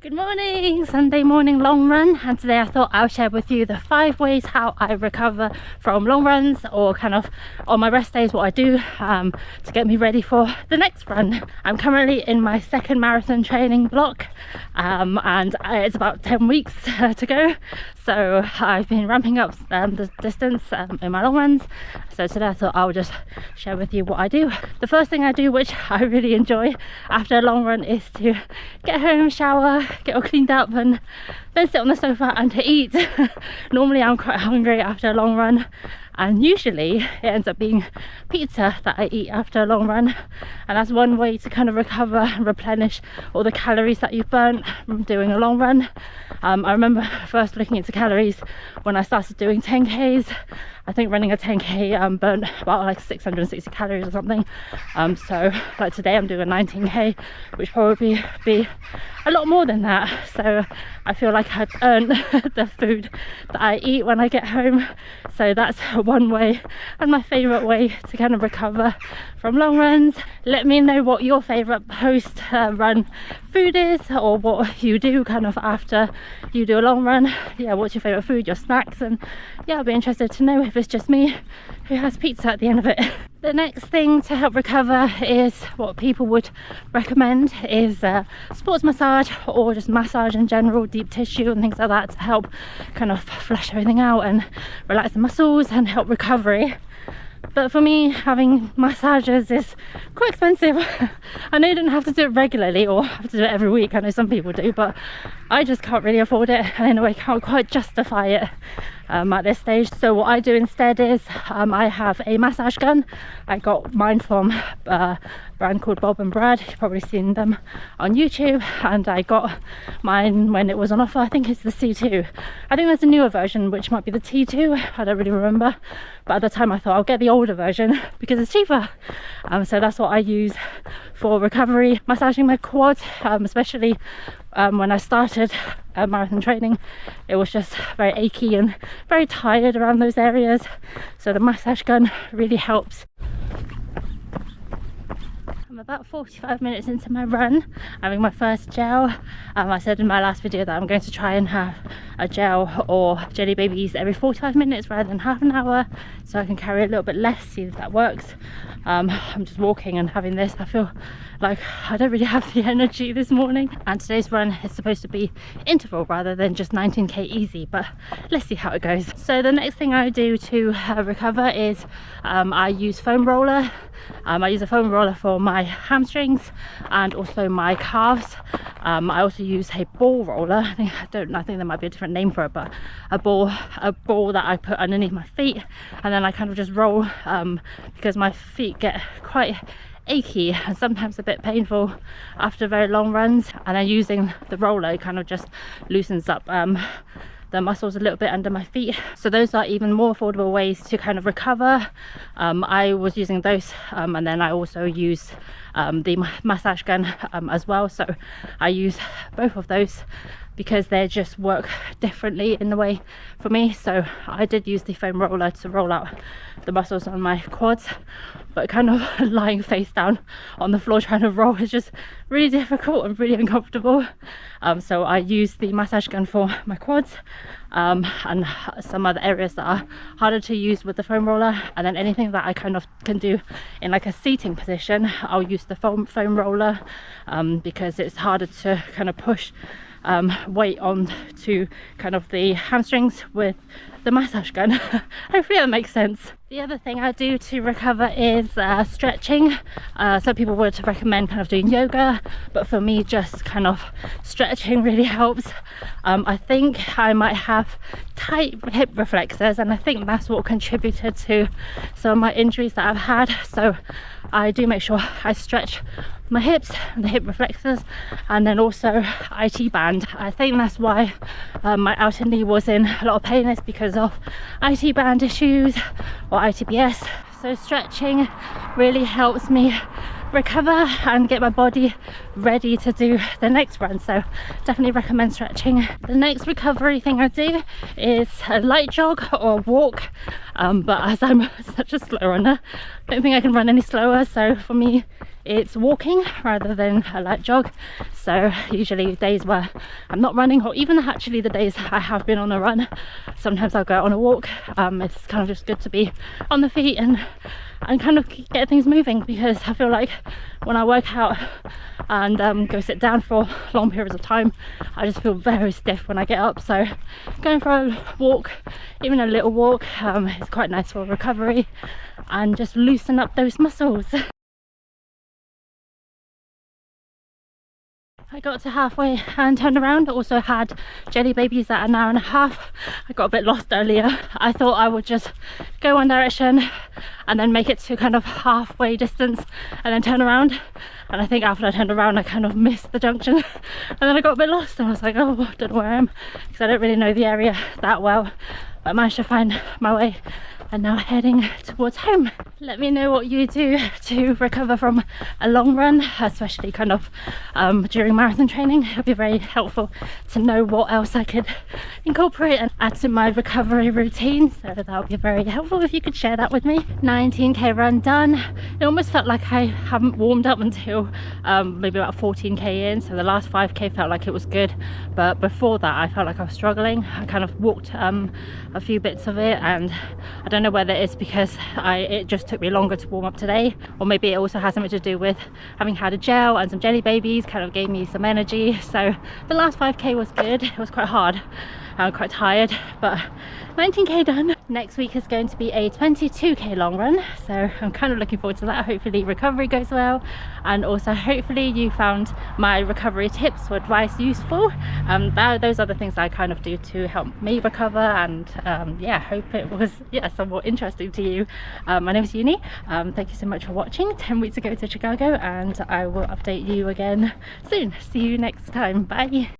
Good morning, Sunday morning long run, and today I thought I'll share with you the 5 ways how I recover from long runs, or kind of on my rest days what I do to get me ready for the next run. I'm currently in my second marathon training block and it's about 10 weeks to go, so I've been ramping up the distance in my long runs. So today I thought I'll just share with you what I do. The first thing I do, which I really enjoy after a long run, is to get home, shower, get all cleaned up, and then sit on the sofa and to eat. Normally I'm quite hungry after a long run, and usually it ends up being pizza that I eat after a long run, and that's one way to kind of recover and replenish all the calories that you've burnt from doing a long run. I remember first looking into calories when I started doing 10Ks. I think running a 10K burnt about like 660 calories or something. So like today I'm doing a 19K, which probably be a lot more than that. So I feel like I've earned the food that I eat when I get home. So that's one way, and my favourite way to kind of recover from long runs. Let me know what your favourite post run food is, or what you do kind of after you do a long run. Yeah, what's your favourite food, your snacks? And yeah, I'll be interested to know if it's just me who has pizza at the end of it. The next thing to help recover is what people would recommend is sports massage, or just massage in general, deep tissue and things like that, to help kind of flush everything out and relax the muscles and help recovery. But for me, having massages is quite expensive. I know you don't have to do it regularly or have to do it every week. I know some people do, but I just can't really afford it, and in a way can't quite justify it at this stage. So what I do instead is I have a massage gun. I got mine from a brand called Bob and Brad. You've probably seen them on YouTube, and I got mine when it was on offer. I think it's the C2. I think there's a newer version which might be the T2. I don't really remember, but at the time I thought I'll get the older version because it's cheaper. So that's what I use for recovery, massaging my quad, especially when I started marathon training. It was just very achy and very tired around those areas, so the massage gun really helps. I'm about 45 minutes into my run, having my first gel. I said in my last video that I'm going to try and have a gel or jelly babies every 45 minutes rather than half an hour, so I can carry a little bit less, see if that works. I'm just walking and having this. I feel like I don't really have the energy this morning, and today's run is supposed to be interval rather than just 19K easy, but let's see how it goes. So the next thing I do to recover is I use foam roller. I use a foam roller for my hamstrings and also my calves. I also use a ball roller. I think there might be a different name for it, but a ball that I put underneath my feet, and then I kind of just roll because my feet get quite achy and sometimes a bit painful after very long runs, and then using the roller kind of just loosens up the muscles a little bit under my feet. So those are even more affordable ways to kind of recover. I was using those, and then I also use the massage gun as well. So I use both of those because they just work differently in a way for me. So I did use the foam roller to roll out the muscles on my quads, but kind of lying face down on the floor trying to roll is just really difficult and really uncomfortable. So I use the massage gun for my quads and some other areas that are harder to use with the foam roller, and then anything that I kind of can do in like a seating position, I'll use the foam roller because it's harder to kind of push weight on to kind of the hamstrings with the massage gun. Hopefully that makes sense. The other thing I do to recover is stretching. Some people would recommend kind of doing yoga, but for me just kind of stretching really helps. I think I might have tight hip reflexes, and I think that's what contributed to some of my injuries that I've had. So I do make sure I stretch my hips and the hip reflexes, and then also IT band. I think that's why my outer knee was in a lot of pain, is because of IT band issues or ITBS. So stretching really helps me recover and get my body ready to do the next run, so definitely recommend stretching. The next recovery thing I do is a light jog or walk, but as I'm such a slow runner, I don't think I can run any slower, so for me it's walking rather than a light jog. So usually days where I'm not running, or even actually the days I have been on a run, sometimes I'll go out on a walk. It's kind of just good to be on the feet and kind of get things moving, because I feel like when I work out and go sit down for long periods of time, I just feel very stiff when I get up. So going for a walk, even a little walk, is quite nice for recovery and just loosen up those muscles. I got to halfway and turned around. Also had jelly babies at an hour and a half. I got a bit lost earlier. I thought I would just go one direction and then make it to kind of halfway distance and then turn around. And I think after I turned around, I kind of missed the junction and then I got a bit lost and I was like, oh, I don't know where I am, because I don't really know the area that well. But I managed to find my way and now heading towards home. Let me know what you do to recover from a long run, especially kind of during marathon training. It would be very helpful to know what else I could incorporate and add to my recovery routine. So that would be very helpful if you could share that with me. 19k run done. It almost felt like I haven't warmed up until maybe about 14k in. So the last 5k felt like it was good, but before that I felt like I was struggling. I kind of walked a few bits of it, and I don't know whether it's because it just took me longer to warm up today, or maybe it also has something to do with having had a gel and some jelly babies kind of gave me some energy. So the last 5k was good. It was quite hard. I'm quite tired, but 19k done. Next week is going to be a 22k long run, so I'm kind of looking forward to that. Hopefully recovery goes well, and also hopefully you found my recovery tips or advice useful. Those are the things I kind of do to help me recover, and yeah, hope it was somewhat interesting to you. My name is Uni. Thank you so much for watching. 10 weeks ago to Chicago, and I will update you again soon. See you next time. Bye.